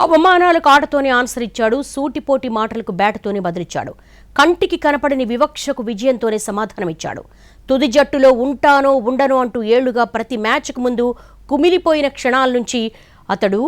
అవమానాలకు ఆటతోనే answer ఇచ్చాడు. సూటిపోటి మాటలకు బ్యాటుతోనే బదిలిచ్చాడు. కంటికి కనపడని వివక్షకు విజయంతోనే సమాధానమిచ్చాడు. తుది జట్టులో ఉంటానో ఉండనో అంటూ ఏళ్లుగా ప్రతి మ్యాచ్కు ముందు కుమిలిపోయిన క్షణాల నుంచి అతడు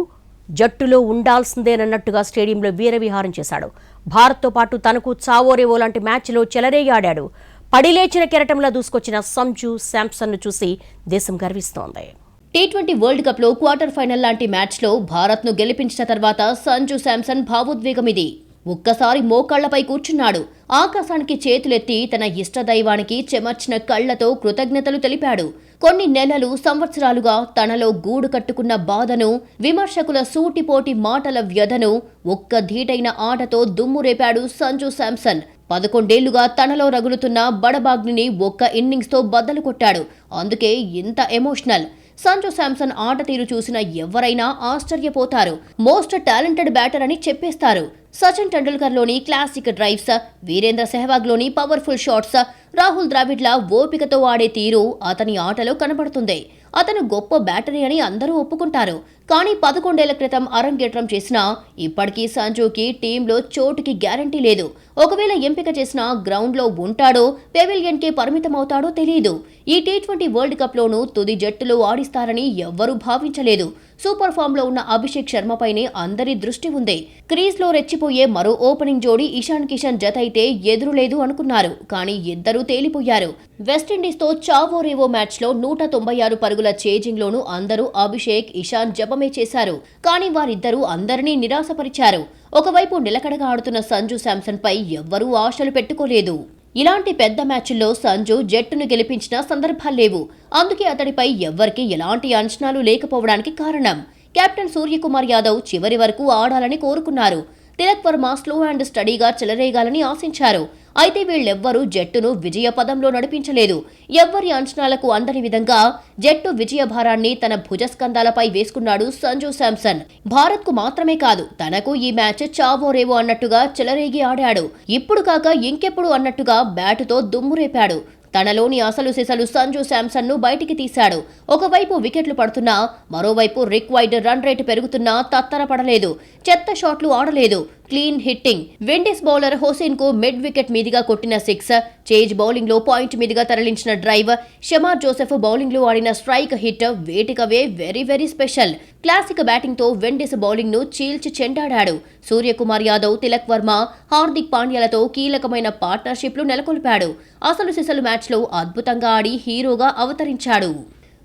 జట్టులో ఉండాల్సిందేనన్నట్టుగా స్టేడియంలో వీరవిహారం చేశాడు. భారత్తో పాటు తనకు చావోరేవో లాంటి మ్యాచ్లో చెలరేగి ఆడాడు. పడిలేచిన కెరటంలా దూసుకొచ్చిన సంజు శాంసన్ను చూసి దేశం గర్విస్తోంది. టీ20 వరల్డ్ కప్ లో క్వార్టర్ ఫైనల్ లాంటి మ్యాచ్ లో భారత్ ను గెలిపించిన తర్వాత సంజు శాంసన్ భావోద్వేగమిది. ఒక్కసారి మోకాళ్లపై కూర్చున్నాడు. ఆకాశానికి చేతులెత్తి తన ఇష్టదైవానికి చెమర్చిన కళ్లతో కృతజ్ఞతలు తెలిపాడు. కొన్ని నెలలు సంవత్సరాలుగా తనలో గూడు కట్టుకున్న బాధను, విమర్శకుల సూటిపోటి మాటల వ్యధను ఒక్క ధీటైన ఆటతో దుమ్మురేపాడు సంజు శాంసన్. 11 ఏళ్లుగా తనలో రగులుతున్న బడబాగ్నిని ఒక్క ఇన్నింగ్స్తో బద్దలు కొట్టాడు. అందుకే ఇంత ఎమోషనల్. సంజు శాంసన్ ఆట తీరు చూసిన ఎవరైనా ఆశ్చర్యపోతారు. మోస్ట్ టాలెంటెడ్ బ్యాటర్ అని చెప్పేస్తారు. సచిన్ టెండూల్కర్లోని క్లాసిక్ డ్రైవ్స్, వీరేంద్ర సెహ్వాగ్లోని పవర్ఫుల్ షాట్స్, రాహుల్ ద్రావిడ్ల ఓపికతో ఆడే తీరు అతని ఆటలో కనబడుతుంది. అతను గొప్ప బ్యాటరీ అని అందరూ ఒప్పుకుంటారు. కానీ 11 ఏళ్ల క్రితం అరంగేట్రం చేసినా ఇప్పటికీ సంజుకి టీంలో చోటుకి గ్యారంటీ లేదు. ఒకవేళ ఎంపిక చేసినా గ్రౌండ్లో ఉంటాడో, పెవిలియన్కే పరిమితమవుతాడో తెలియదు. ఈ టీ20 వరల్డ్ కప్లోనూ తుది జట్టులో ఆడిస్తారని ఎవ్వరూ భావించలేదు. సూపర్ ఫామ్లో ఉన్న అభిషేక్ శర్మపైనే అందరి దృష్టి ఉంది. క్రీజ్లో రెచ్చిపోయే మరో ఓపెనింగ్ జోడీ ఇషాన్ కిషన్ జత అయితే ఎదురులేదు అనుకున్నారు. కానీ ఇద్దరూ తేలిపోయారు. వెస్టిండీస్తో చావోరేవో మ్యాచ్లో 196 పరుగుల చేజింగ్లోనూ అందరూ అభిషేక్, ఇషాన్ జపమే చేశారు. కానీ వారిద్దరూ అందరినీ నిరాశపరిచారు. ఒకవైపు నిలకడగా ఆడుతున్న సంజు శాంసన్ పై ఎవ్వరూ ఆశలు పెట్టుకోలేదు. ఇలాంటి పెద్ద మ్యాచ్ల్లో సంజు జట్టును గెలిపించిన సందర్భాల్లేవు. అందుకే అతడిపై ఎవ్వరికీ ఎలాంటి అంచనాలు లేకపోవడానికి కారణం. కెప్టెన్ సూర్యకుమార్ యాదవ్ చివరి వరకు ఆడాలని కోరుకున్నారు. తిలక్ వర్మ స్లో అండ్ స్టడీగా చెలరేగాలని ఆశించారు. అయితే వీళ్ళెవ్వరూ జట్టును విజయ పదంలో నడిపించలేదు. ఎవ్వరి అంచనాలకు అందని విధంగా జట్టు విజయభారాన్ని తన భుజస్కంధాలపై వేసుకున్నాడు సంజు శాంసన్. భారత్కు మాత్రమే కాదు, తనకు ఈ మ్యాచ్ చావోరేవో అన్నట్టుగా చెలరేగి ఆడాడు. ఇప్పుడు కాక ఇంకెప్పుడు అన్నట్టుగా బ్యాటుతో దుమ్మురేపాడు. తనలోని అసలు సిసలు సంజు శాంసన్ ను బయటికి తీశాడు. ఒకవైపు వికెట్లు పడుతున్నా, మరోవైపు రిక్వైర్డ్ రన్ రేటు పెరుగుతున్నా తత్తరపడలేదు. చెత్త షాట్లు ఆడలేదు. Clean hitting. Windies bowler Hosein కు మిడ్ వికెట్ మీదుగా కొట్టిన 6, చేజ్ బౌలింగ్ లో పాయింట్ మీదుగా తరలించిన డ్రైవ్, షమార్ జోసెఫ్ బౌలింగ్ లో ఆడిన స్ట్రైక్ హిట్ వేటికవే very very special. Classic batting తో విండీస్ బౌలింగ్ ను చీల్చి చెండాడాడు. సూర్యకుమార్ యాదవ్, తిలక్ వర్మ, హార్దిక్ పాండ్యాలతో కీలకమైన పార్ట్నర్షిప్లు నెలకొల్పాడు. అసలు సిసలు మ్యాచ్ లో అద్భుతంగా ఆడి హీరోగా అవతరించాడు.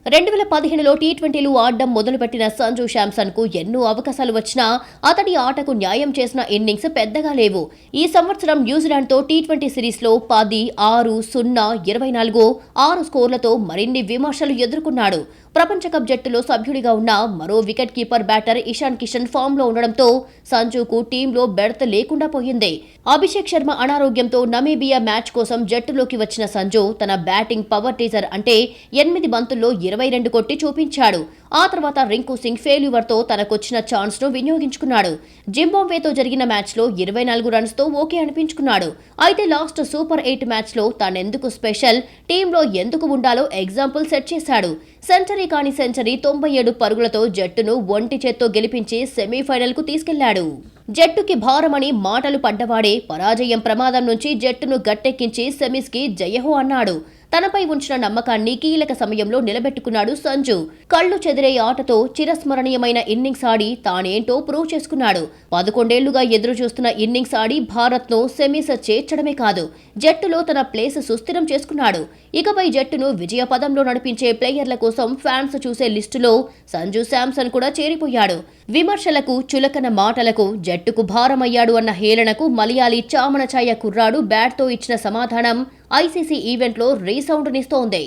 2015లో టీ20లు ఆడడం మొదలుపెట్టిన సంజు శాంసన్ కు ఎన్నో అవకాశాలు వచ్చినా అతడి ఆటకు న్యాయం చేసిన ఇన్నింగ్స్ పెద్దగా లేవు. ఈ సంవత్సరం న్యూజిలాండ్తో టీ20 సిరీస్లో 10, 6, 0, 24, 6 స్కోర్లతో మరిన్ని విమర్శలు ఎదుర్కొన్నాడు. ప్రపంచ కప్ జట్టులో సభ్యుడిగా ఉన్న మరో wicket keeper batter Ishan Kishan form లో ఉండడంతో సంజుకు టీంలో బెర్త్ లేకుండా పోయింది. అభిషేక్ శర్మ అనారోగ్యంతో నమీబియా మ్యాచ్ కోసం జట్టులోకి వచ్చిన సంజు తన బ్యాటింగ్ పవర్ టీజర్ అంటే 8 బంతుల్లో 22 కొట్టి చూపించాడు. ఆ తర్వాత రింకు సింగ్ ఫెయిల్యూర్ తో తనకొచ్చిన ఛాన్స్ ను వినియోగించుకున్నాడు. జింబాబ్వేతో జరిగిన మ్యాచ్ లో 24 రన్స్ తో ఓకే అనిపించుకున్నాడు. అయితే లాస్ట్ సూపర్ 8 మ్యాచ్ లో తానెందుకు స్పెషల్, టీంలో ఎందుకు ఉండాలో ఎగ్జాంపుల్ సెట్ చేశాడు. సెంచరీ కాని సెంచరీ 97 పరుగులతో జట్టును ఒంటి చేత్తో గెలిపించి సెమీఫైనల్ కు తీసుకెళ్లాడు. జట్టుకి భారమని మాటలు పడ్డవాడే పరాజయం ప్రమాదం నుంచి జట్టును గట్టెక్కించి సెమీస్ కి జయహో అన్నాడు. తనపై ఉంచిన నమ్మకాన్ని కీలక సమయంలో నిలబెట్టుకున్నాడు సంజు. కళ్లు చెదిరే ఆటతో చిరస్మరణీయమైన ఇన్నింగ్స్ ఆడి తానేంటో ప్రూవ్ చేసుకున్నాడు. 11 ఏళ్లుగా ఎదురు చూస్తున్న ఇన్నింగ్స్ ఆడి భారత్ ను సెమీస్ చేర్చడమే కాదు, జట్టులో తన ప్లేస్ సుస్థిరం చేసుకున్నాడు. ఇకపై జట్టును విజయ పదంలో నడిపించే ప్లేయర్ల కోసం ఫ్యాన్స్ చూసే లిస్టులో సంజు శాంసన్ కూడా చేరిపోయాడు. విమర్శలకు, చులకన మాటలకు, జట్టుకు భారమయ్యాడు అన్న హేళనకు మలయాళీ చామనఛాయ కుర్రాడు బ్యాట్తో ఇచ్చిన సమాధానం ఐసీసీ ఈవెంట్లో రీసౌండ్నిస్తోంది.